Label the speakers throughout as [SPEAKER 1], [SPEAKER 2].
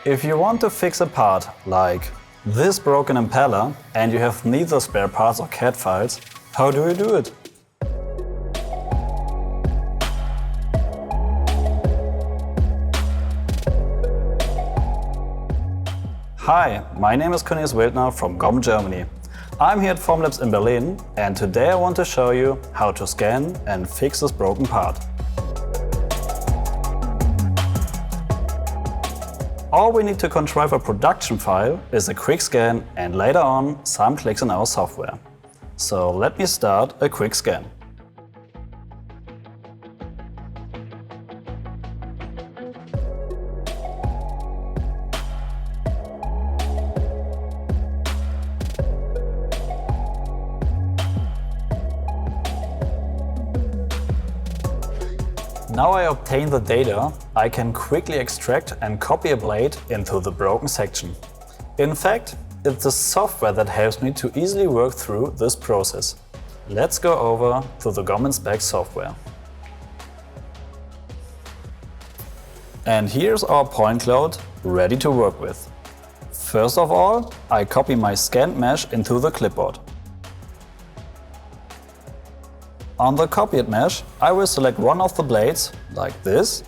[SPEAKER 1] If you want to fix a part, like this broken impeller, and you have neither spare parts or CAD files, how do you do it? Hi, my name is Cornelis Wildner from GOM Germany. I'm here at Formlabs in Berlin, and today I want to show you how to scan and fix this broken part. All we need to contrive a production file is a quick scan and later on some clicks in our software. So let me start a quick scan. Now I obtain the data, I can quickly extract and copy a blade into the broken section. In fact, it's the software that helps me to easily work through this process. Let's go over to the GOM Inspect software. And here's our point cloud ready to work with. First of all, I copy my scanned mesh into the clipboard. On the copied mesh, I will select one of the blades, like this.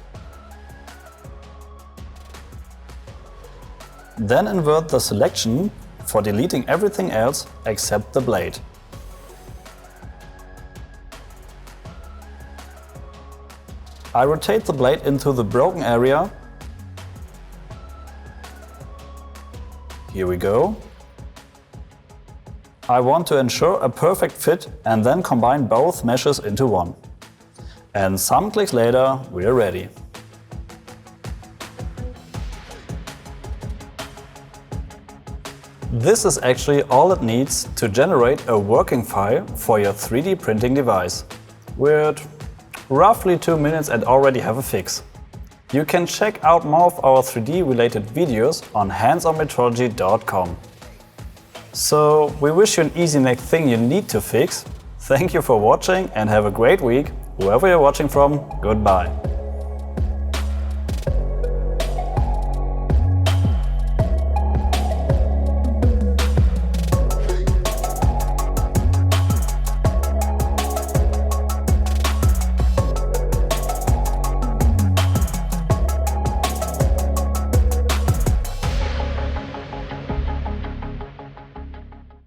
[SPEAKER 1] Then invert the selection for deleting everything else except the blade. I rotate the blade into the broken area. Here we go. I want to ensure a perfect fit and then combine both meshes into one. And some clicks later, we're ready. This is actually all it needs to generate a working file for your 3D printing device. With roughly 2 minutes and already have a fix. You can check out more of our 3D related videos on handsonmetrology.com. So we wish you an easy next thing you need to fix. Thank you for watching and have a great week. Wherever you're watching from, goodbye.